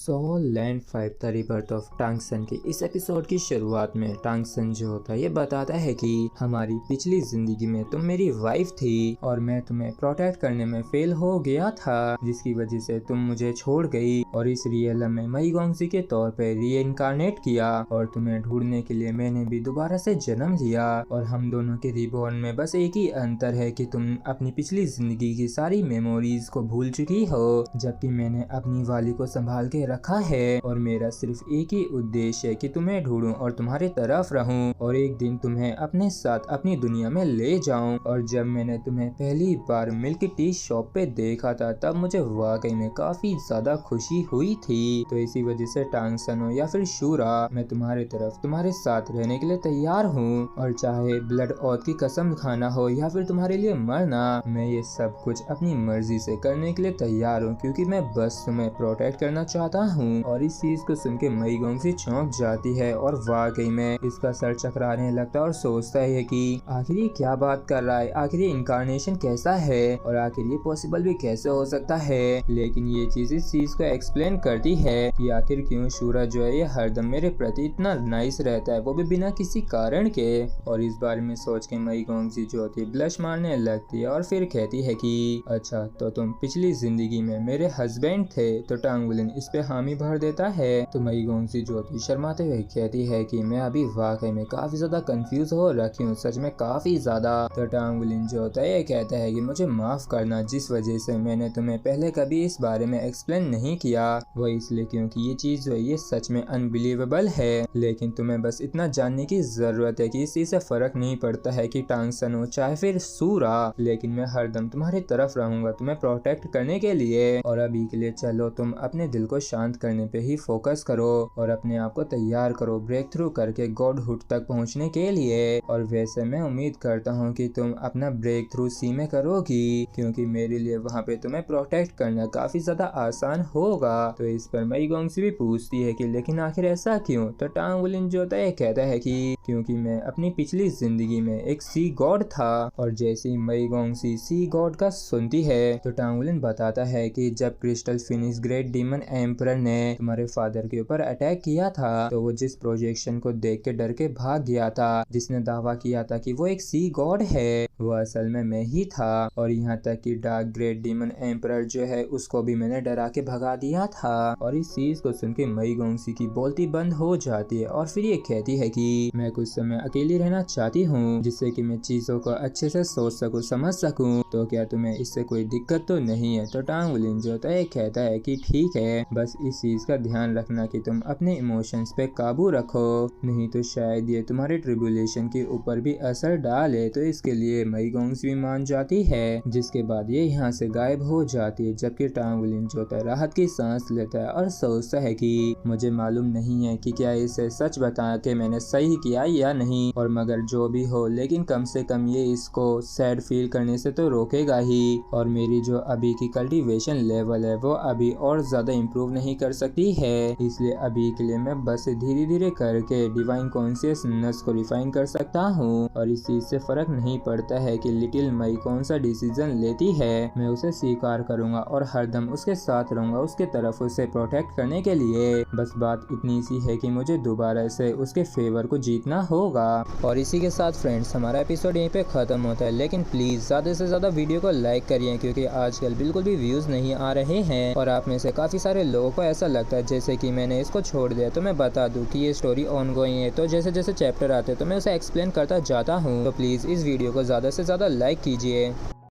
Soul land 5 the rebirth of Tang San के इस episode की शुरुआत में टांगसन जो होता है ये बताता है कि हमारी पिछली जिंदगी में तुम मेरी वाइफ थी और मैं तुम्हें प्रोटेक्ट करने में फेल हो गया था, जिसकी वजह से तुम मुझे छोड़ गई और इस रियल में मई गोंगसी के तौर पे रीइनकार्नेट किया और तुम्हें ढूंढने के लिए मैंने भी दोबारा से जन्म लिया। और हम दोनों के रिबॉर्न में बस एक ही अंतर है कि तुम अपनी पिछली जिंदगी की सारी मेमोरीज को भूल चुकी हो, जबकि मैंने अपनी वाली को संभाल के रखा है और मेरा सिर्फ एक ही उद्देश्य है कि तुम्हें ढूंढूं और तुम्हारी तरफ रहूं और एक दिन तुम्हें अपने साथ अपनी दुनिया में ले जाऊं। और जब मैंने तुम्हें पहली बार मिल्क टी शॉप पे देखा था तब मुझे वाकई में काफी ज्यादा खुशी हुई थी। तो इसी वजह से टांगसन हो या फिर शूरा, मैं तुम्हारी तरफ तुम्हारे साथ रहने के लिए तैयार हूँ और चाहे ब्लड ऑथ की कसम खाना हो या फिर तुम्हारे लिए मरना, मैं ये सब कुछ अपनी मर्जी से करने के लिए तैयार हूँ, क्योंकि मैं बस तुम्हें प्रोटेक्ट करना चाहता हूँ। और इस चीज को सुन के मई गोंगसी चौंक जाती है और वाकई में इसका सर चकराने लगता है और सोचता है कि आखिर ये क्या बात कर रहा है, आखिर ये इनकारनेशन कैसा है और आखिर ये पॉसिबल भी कैसे हो सकता है। लेकिन ये चीज इस चीज को एक्सप्लेन करती है कि आखिर क्यों शूरा जो है ये हरदम मेरे प्रति इतना नाइस रहता है, वो भी बिना किसी कारण के। और इस बारे में सोच के मई गोंगसी जो होती है ब्लश मारने लगती है और फिर कहती है कि अच्छा तो तुम पिछली जिंदगी में मेरे हस्बैंड थे। तो टांगवुलिन इस पे हामी भर देता है। तो मई गोंगसी जो होती शर्माते हुए कहती है कि मैं अभी वाकई में काफी ज्यादा कंफ्यूज हो रखी हूँ, सच में काफी ज्यादा। तो टांगवुलिन जो होता है ये कहता है कि मुझे माफ करना, जिस वजह से मैंने तुम्हें पहले कभी इस बारे में एक्सप्लेन नहीं किया, वो इसलिए क्योंकि ये चीज जो है ये सच में अनबिलीवेबल है। लेकिन तुम्हें बस इतना जानने की जरूरत है कि इस चीज से फर्क नहीं पड़ता है कि टांगसन हो चाहे फिर सूरा, लेकिन मैं हरदम तुम्हारी तरफ रहूंगा तुम्हें प्रोटेक्ट करने के लिए। और अभी के लिए चलो तुम अपने दिल को शांत करने पे ही फोकस करो और अपने आप को तैयार करो ब्रेक थ्रू करके गॉडहुड तक पहुंचने के लिए। और वैसे मैं उम्मीद करता हूं कि तुम अपना ब्रेक थ्रू सी में करोगी, क्योंकि मेरे लिए वहां पे तुम्हें प्रोटेक्ट करना काफी ज्यादा आसान होगा। तो इस पर मई गोंगसी भी पूछती है कि लेकिन आखिर ऐसा क्यों। तो टांगवुलिन जो होता है कहता है कि क्योंकि मैं अपनी पिछली जिंदगी में एक सी गॉड था। और जैसे ही मई गोंगसी सी गॉड का सुनती है तो टांगवुलिन बताता है कि जब crystal finish great demon emperor ने तुम्हारे फादर के ऊपर अटैक किया था तो वो जिस प्रोजेक्शन को देख के डर के भाग गया था, जिसने दावा किया था कि वो एक सी गॉड है, वो असल में मैं ही था। और यहाँ तक कि डार्क ग्रेट डीमन एम्परर जो है उसको भी मैंने डरा के भगा दिया था। और इस चीज को सुन के मई गोंगसी की बोलती बंद हो जाती है और फिर ये कहती है कि मैं कुछ समय अकेली रहना चाहती हूँ, जिससे कि मैं चीजों को अच्छे से सोच सकूँ समझ सकूँ। तो क्या तुम्हें इससे कोई दिक्कत तो नहीं है। तो टांगवुलिन जो होता है कहता है कि ठीक है, बस इस चीज का ध्यान रखना कि तुम अपने इमोशंस पे काबू रखो, नहीं तो शायद ये तुम्हारे ट्रिब्यूलेशन के ऊपर भी असर डाले। तो इसके लिए मई गोंगसी भी मान जाती है, जिसके बाद ये यहाँ से गायब हो जाती है। जबकि टांगवुलिन जो होता है राहत की सांस लेता है और सोचता है कि मुझे मालूम नहीं है कि क्या इसे सच बता के मैंने सही किया या नहीं, और मगर जो भी हो लेकिन कम से कम ये इसको सैड फील करने से तो रोकेगा ही। और मेरी जो अभी की कल्टीवेशन लेवल है वो अभी और ज्यादा इम्प्रूव नहीं कर सकती है, इसलिए अभी के लिए मैं बस धीरे धीरे करके डिवाइन कॉन्शियसनेस को रिफाइन कर सकता हूँ। और इस चीज से फर्क नहीं पड़ता है कि लिटिल मई कौन सा डिसीजन लेती है, मैं उसे स्वीकार करूंगा और हरदम उसके साथ रहूंगा उसके तरफ उसे प्रोटेक्ट करने के लिए। बस बात इतनी सी है कि मुझे दोबारा से उसके फेवर को जीतना होगा। और इसी के साथ फ्रेंड्स हमारा एपिसोड यहीं पे खत्म होता है, लेकिन प्लीज ज्यादा से ज्यादा वीडियो को लाइक करिए, क्योंकि आजकल बिल्कुल भी व्यूज नहीं आ रहे हैं और आप में से काफी सारे लोगों को ऐसा लगता है जैसे कि मैंने इसको छोड़ दिया। तो मैं बता दूं कि ये स्टोरी ऑन गोइंग है, तो जैसे जैसे चैप्टर आते हैं तो मैं उसे एक्सप्लेन करता जाता हूँ। तो प्लीज इस वीडियो को ज्यादा से ज्यादा लाइक कीजिए।